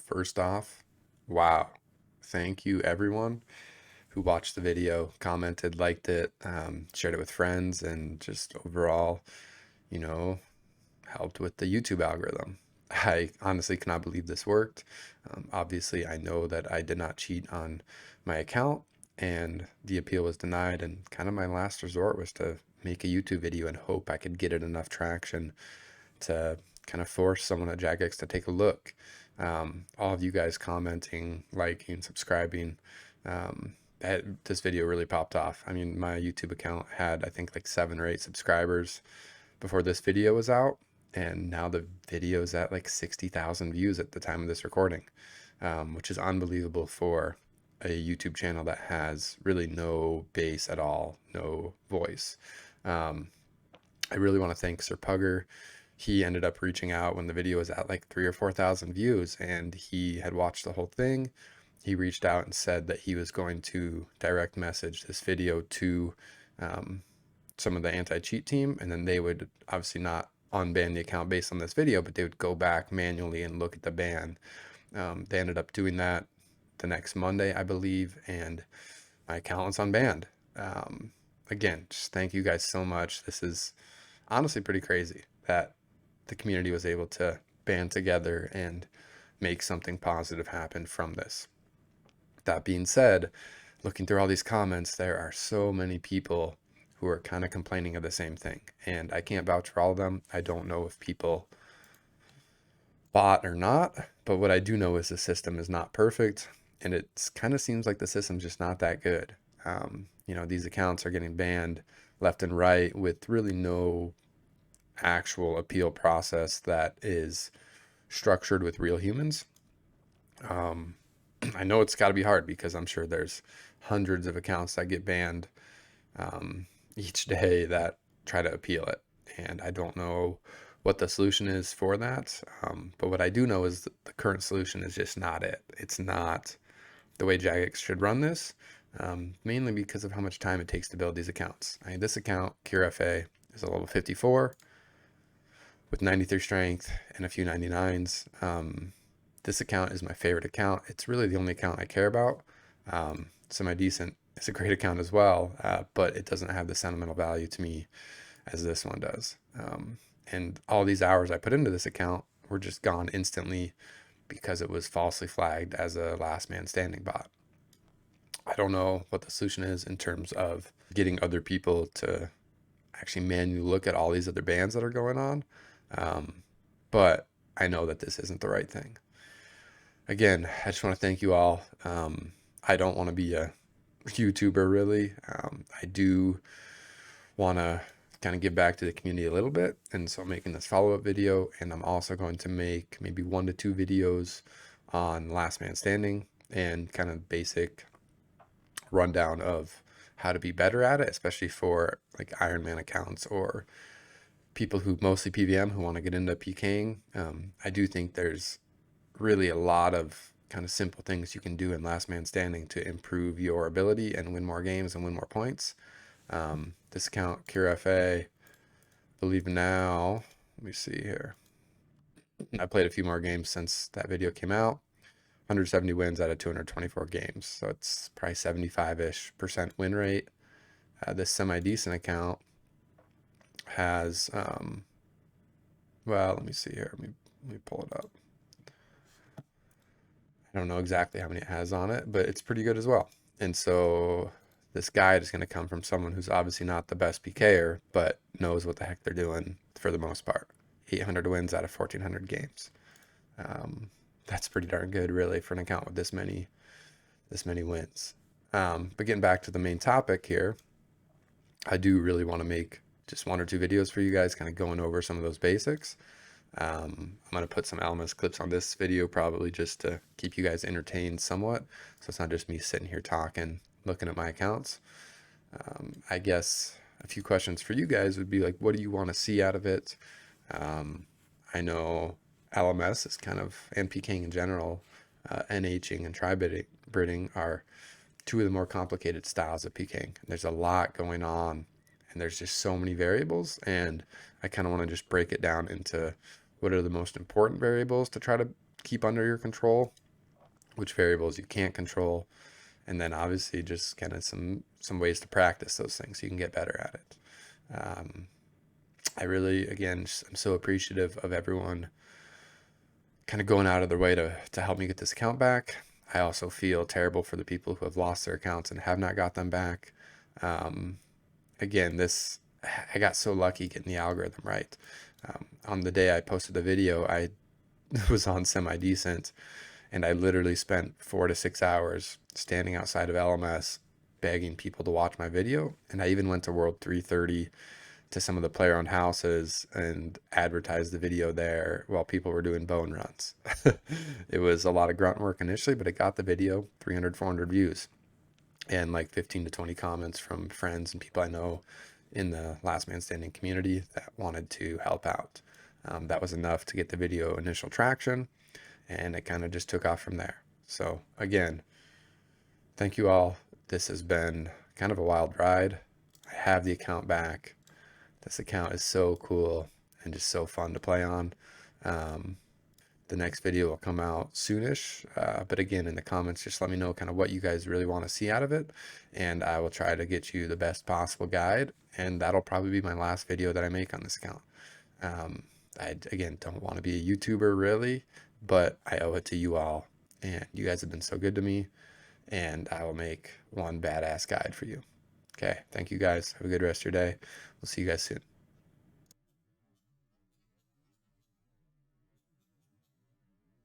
First off, wow. Thank you everyone who watched the video, commented, liked it, shared it with friends, and just overall, you know, helped with the YouTube algorithm. I honestly cannot believe this worked. Obviously, I know that I did not cheat on my account and the appeal was denied. And kind of my last resort was to make a YouTube video and hope I could get it enough traction to kind of force someone at Jagex to take a look. All of you guys commenting, liking, subscribing, this video really popped off. I mean, my YouTube account had, I think, like 7 or 8 subscribers before this video was out, and now the video is at like 60,000 views at the time of this recording, which is unbelievable for a YouTube channel that has really no base at all, no voice. I really want to thank Sir Pugger. He ended up reaching out when the video was at like 3 or 4,000 views, and he had watched the whole thing. He reached out and said that he was going to direct message this video to some of the anti-cheat team, and then they would obviously not unban the account based on this video, but they would go back manually and look at the ban. They ended up doing that the next Monday, I believe, and my account was unbanned. Again, just thank you guys so much. This is honestly pretty crazy that the community was able to band together and make something positive happen from this. That being said, looking through all these comments, there are so many people who are kind of complaining of the same thing, and I can't vouch for all of them. I don't know if people bought or not, but what I do know is the system is not perfect, and it kind of seems like the system's just not that good. These accounts are getting banned left and right with really no actual appeal process that is structured with real humans. I know it's got to be hard because I'm sure there's hundreds of accounts that get banned each day that try to appeal it. And I don't know what the solution is for that. But what I do know is that the current solution is just not it. It's not the way Jagex should run this, mainly because of how much time it takes to build these accounts. I mean, this account, CureFA, is a level 54 with 93 strength and a few 99s. This account is my favorite account. It's really the only account I care about. Semi-decent is a great account as well, but it doesn't have the sentimental value to me as this one does. And all these hours I put into this account were just gone instantly because it was falsely flagged as a last man standing bot. I don't know what the solution is in terms of getting other people to actually manually look at all these other bans that are going on. But I know that this isn't the right thing. Again, I just want to thank you all. I don't want to be a YouTuber really. I do want to kind of give back to the community a little bit, and so I'm making this follow-up video, and I'm also going to make maybe 1 to 2 videos on last man standing and kind of basic rundown of how to be better at it, especially for like Iron Man accounts or people who mostly PVM who want to get into PKing. I do think there's really a lot of kind of simple things you can do in last man standing to improve your ability and win more games and win more points. This account, CureFA, believe now, let me see here. I played a few more games since that video came out. 170 wins out of 224 games. So it's probably 75-ish% win rate. This semi-decent account has, well, let me see here. Let me pull it up. I don't know exactly how many it has on it, but it's pretty good as well. And so this guide is going to come from someone who's obviously not the best PKer, but knows what the heck they're doing for the most part. 800 wins out of 1,400 games. That's pretty darn good, really, for an account with this many wins. But getting back to the main topic here, I do really want to make just 1 or 2 videos for you guys, kind of going over some of those basics. I'm going to put some elements clips on this video probably just to keep you guys entertained somewhat, so it's not just me sitting here talking, looking at my accounts. I guess a few questions for you guys would be like, what do you want to see out of it? I know LMS is kind of, and PKing in general, NHing and tri-bidding are 2 of the more complicated styles of PKing. There's a lot going on, and there's just so many variables, and I kind of want to just break it down into what are the most important variables to try to keep under your control, which variables you can't control, and then obviously just kind of some ways to practice those things so you can get better at it. I really, again, I'm so appreciative of everyone kind of going out of their way to help me get this account back. I also feel terrible for the people who have lost their accounts and have not got them back. Again, I got so lucky getting the algorithm right. On the day I posted the video, I was on semi-decent, and I literally spent 4 to 6 hours standing outside of LMS begging people to watch my video. And I even went to World 330 to some of the player-owned houses and advertised the video there while people were doing bone runs. It was a lot of grunt work initially, but it got the video 300, 400 views and like 15 to 20 comments from friends and people I know in the Last Man Standing community that wanted to help out. That was enough to get the video initial traction, and it kind of just took off from there. So again, thank you all. This has been kind of a wild ride. I have the account back. This account is so cool and just so fun to play on. The next video will come out soonish, but again, in the comments, just let me know kind of what you guys really want to see out of it, and I will try to get you the best possible guide, and that'll probably be my last video that I make on this account. I, again, don't want to be a YouTuber really, but I owe it to you all, and you guys have been so good to me, and I will make one badass guide for you. Okay, thank you guys. Have a good rest of your day. We'll see you guys soon.